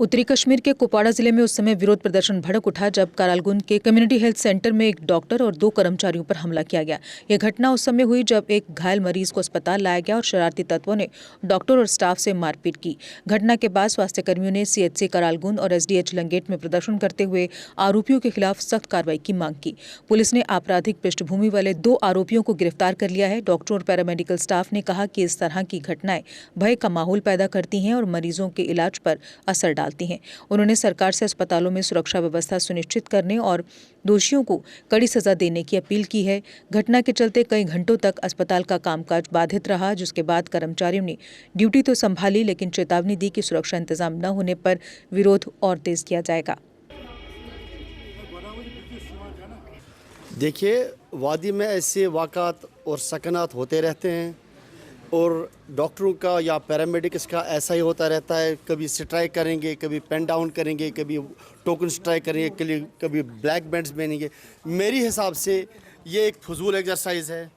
उत्तरी कश्मीर के कुपवाड़ा जिले में उस समय विरोध प्रदर्शन भड़क उठा जब करालगुन के कम्युनिटी हेल्थ सेंटर में एक डॉक्टर और 2 कर्मचारियों पर हमला किया गया। यह घटना उस समय हुई जब एक घायल मरीज को अस्पताल लाया गया और शरारती तत्वों ने डॉक्टर और स्टाफ से मारपीट की। घटना के बाद स्वास्थ्य कर्मियों ने सीएचसी करालगुन और एसडीएच लंगेट में प्रदर्शन करते हुए आरोपियों के खिलाफ सख्त कार्रवाई की मांग की। पुलिस ने आपराधिक पृष्ठभूमि वाले 2 आरोपियों को गिरफ्तार कर लिया है। डॉक्टर और पैरामेडिकल स्टाफ ने कहा कि इस तरह की घटनाएं भय का माहौल पैदा करती हैं और मरीजों के इलाज पर असर डालती हैं। उन्होंने सरकार से अस्पतालों में सुरक्षा व्यवस्था सुनिश्चित करने और दोषियों को कड़ी सजा देने की अपील की है। घटना के चलते कई घंटों तक अस्पताल का कामकाज बाधित रहा, जिसके बाद कर्मचारियों ने ड्यूटी तो संभाली लेकिन चेतावनी दी कि सुरक्षा इंतजाम न होने पर विरोध और तेज किया जाएगा। देखिए, वादी में ऐसे वाक़ात और सकनात होते रहते हैं और डॉक्टरों का या पैरामेडिक्स का ऐसा ही होता रहता है। कभी स्ट्राइक करेंगे, कभी पेन डाउन करेंगे, कभी टोकन स्ट्राइक करेंगे, कभी ब्लैक बेल्ट्स बनेंगे। मेरी हिसाब से ये एक फजूल एक्सरसाइज है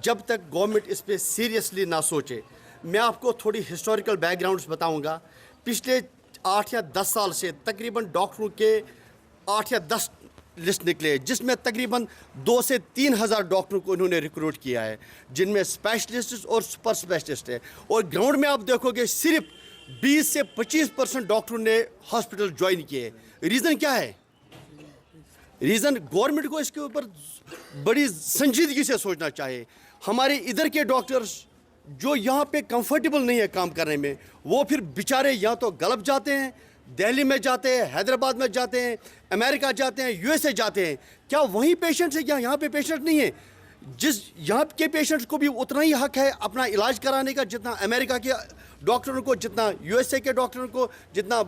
जब तक गवर्नमेंट इस पे सीरियसली ना सोचे। मैं आपको थोड़ी हिस्टोरिकल बैकग्राउंड्स बताऊंगा। पिछले 8 या 10 साल से तकरीबन डॉक्टरों के 8 या 10 लिस्ट निकले, जिसमें तकरीबन 2 से 3 हज़ार डॉक्टरों को इन्होंने रिक्रूट किया है, जिनमें स्पेशलिस्ट और सुपर स्पेशलिस्ट है। और ग्राउंड में आप देखोगे सिर्फ 20 से 25% डॉक्टरों ने हॉस्पिटल ज्वाइन किए। रीज़न क्या है? रीज़न गवर्नमेंट को इसके ऊपर बड़ी संजीदगी से सोचना चाहिए। हमारे इधर के डॉक्टर्स जो यहाँ पे कंफर्टेबल नहीं है काम करने में, वो फिर बेचारे या तो गलत जाते हैं, दिल्ली में जाते हैं, हैदराबाद में जाते हैं, अमेरिका जाते हैं, यूएसए जाते हैं। क्या वहीं पेशेंट्स है? क्या यहाँ पे पेशेंट नहीं है? जिस यहाँ के पेशेंट्स को भी उतना ही हक है अपना इलाज कराने का जितना अमेरिका के डॉक्टरों को, जितना यूएसए के डॉक्टरों को, जितना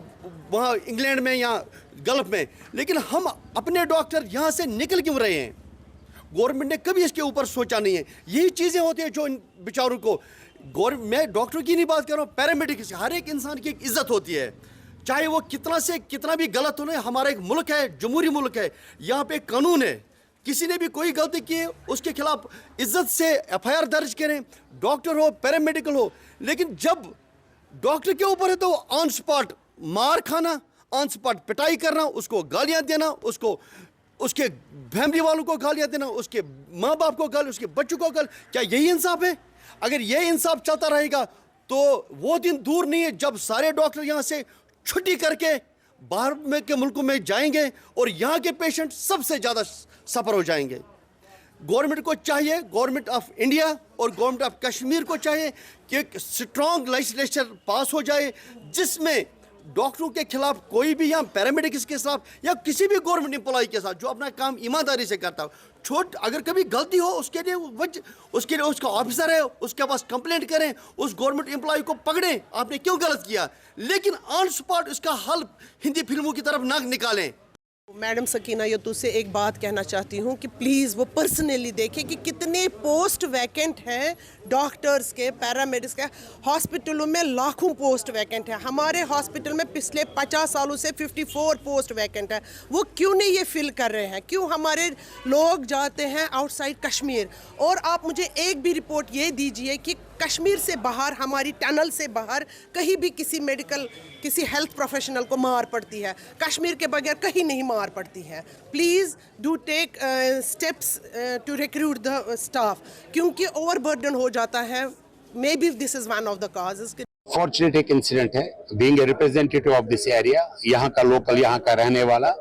वहाँ इंग्लैंड में या गल्फ में। लेकिन हम अपने डॉक्टर यहाँ से निकल क्यों रहे हैं? गवर्नमेंट ने कभी इसके ऊपर सोचा नहीं है। यही चीज़ें होती हैं जो इन बेचारों को, मैं डॉक्टर की नहीं बात कर रहा हूँ, पैरामेडिक्स, हर एक इंसान की एक इज्जत होती है, चाहे वो कितना भी गलत हो ना। हमारा एक मुल्क है, जमहूरी मुल्क है, यहाँ पे कानून है। किसी ने भी कोई गलती की है उसके खिलाफ इज्जत से एफआईआर दर्ज करें, डॉक्टर हो, पैरामेडिकल हो। लेकिन जब डॉक्टर के ऊपर है तो ऑन स्पॉट मार खाना, ऑन स्पॉट पिटाई करना, उसको गालियां देना, उसको उसके फैमिली वालों को गालियां देना, उसके माँ बाप को गाली, उसके बच्चों को गाली। क्या यही इंसाफ है? अगर यह इंसाफ चलता रहेगा तो वो दिन दूर नहीं है जब सारे डॉक्टर यहाँ से छुट्टी करके बाहर में के मुल्कों में जाएंगे और यहाँ के पेशेंट सबसे ज़्यादा सफ़र हो जाएंगे। गवर्नमेंट को चाहिए, गवर्नमेंट ऑफ इंडिया और गवर्नमेंट ऑफ कश्मीर को चाहिए कि एक स्ट्रॉन्ग लेजिस्लेचर पास हो जाए जिसमें डॉक्टरों के खिलाफ कोई भी, या पैरामेडिक्स के खिलाफ या किसी भी गवर्नमेंट एम्प्लॉय के साथ जो अपना काम ईमानदारी से करता हो, अगर कभी गलती हो उसके लिए उसका ऑफिसर है, उसके पास कंप्लेंट करें, उस गवर्नमेंट एम्प्लॉय को पकड़ें, आपने क्यों गलत किया। लेकिन ऑन स्पॉट इसका हल हिंदी फिल्मों की तरफ ना निकालें। मैडम सकीना यतू से एक बात कहना चाहती हूँ कि प्लीज़ वो पर्सनली देखें कि कितने पोस्ट वैकेंट हैं डॉक्टर्स के, पैरामेडिक्स के। हॉस्पिटलों में लाखों पोस्ट वैकेंट है। हमारे हॉस्पिटल में पिछले 50 सालों से 54 पोस्ट वैकेंट है। वो क्यों नहीं ये फिल कर रहे हैं? क्यों हमारे लोग जाते हैं आउटसाइड कश्मीर? और आप मुझे एक भी रिपोर्ट ये दीजिए कि कश्मीर से बाहर, हमारी टनल से बाहर कहीं भी किसी हेल्थ प्रोफेशनल को मार पड़ती है। कश्मीर के बगैर कहीं नहीं मार पड़ती है। Please do take steps to recruit the staff, क्योंकि ओवरबर्डन हो जाता है। Maybe this is one of the causes. Fortunate एक इंसिडेंट है, being a representative of this area, यहाँ का लोकल, यहाँ का रहने वाला,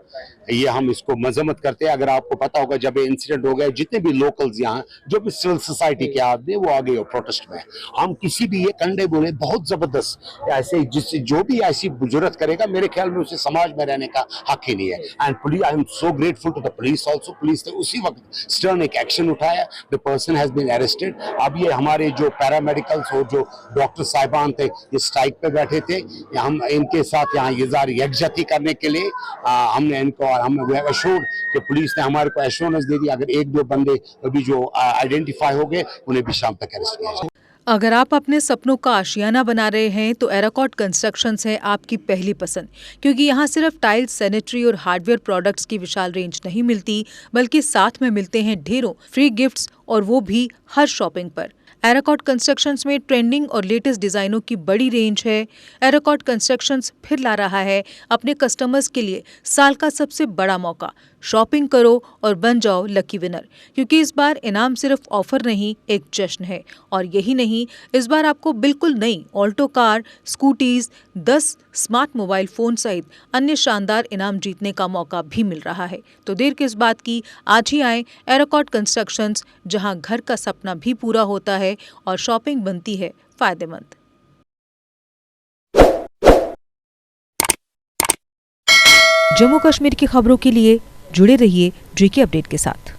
ये हम इसको मजम्मत करते हैं। अगर आपको पता होगा जब ये इंसिडेंट हो गया, जितने भी लोकल्स यहाँ, जो भी सिविल सोसाइटी के आदमी, वो आ गए प्रोटेस्ट में। हम किसी भी ये कंडे बोले बहुत जबरदस्त ऐसे, जिससे जो भी ऐसी जुर्रत करेगा, मेरे ख्याल में उसे समाज में रहने का हक ही नहीं है। And police, I am so grateful to the police also. Police ने उसी वक्त स्टर्न एक एक्शन उठाया, the person has been arrested. अब ये हमारे जो पैरामेडिकल्स और जो डॉक्टर साहिबान थे, ये स्ट्राइक पे बैठे थे, हम इनके साथ यहाँ यकजहती करने के लिए हमने इनको, और हमने एश्योर्ड कि पुलिस ने हमारे को एश्योरेंस दे दी, अगर 1-2 बंदे अभी जो आइडेंटिफाई हो गए उन्हें भी शाम तक अरेस्ट किया जाए। अगर आप अपने सपनों का आशियाना बना रहे हैं तो एराकॉट कंस्ट्रक्शंस है आपकी पहली पसंद, क्योंकि यहाँ सिर्फ टाइल्स, सैनिटरी और हार्डवेयर प्रोडक्ट्स की विशाल रेंज नहीं मिलती, बल्कि साथ में मिलते हैं ढेरों फ्री गिफ्ट्स, और वो भी हर शॉपिंग पर। एराकॉट कंस्ट्रक्शंस में ट्रेंडिंग और लेटेस्ट डिजाइनों की बड़ी रेंज है। एराकॉट कंस्ट्रक्शंस फिर ला रहा है अपने कस्टमर्स के लिए साल का सबसे बड़ा मौका। शॉपिंग करो और बन जाओ लकी विनर, क्योंकि इस बार इनाम सिर्फ ऑफर नहीं, एक जश्न है। और यही नहीं, इस बार आपको बिल्कुल नई Alto car, scooties, 10 smart mobile phone सहित अन्य शानदार इनाम जीतने का मौका भी मिल रहा है। तो देर किस बात की, आज ही आए एराकॉट कंस्ट्रक्शंस, जहां घर का सपना भी पूरा होता है और शॉपिंग बनती है फायदेमंद। जम्मू कश्मीर की खबरों के लिए जुड़े रहिए जीके अपडेट के साथ।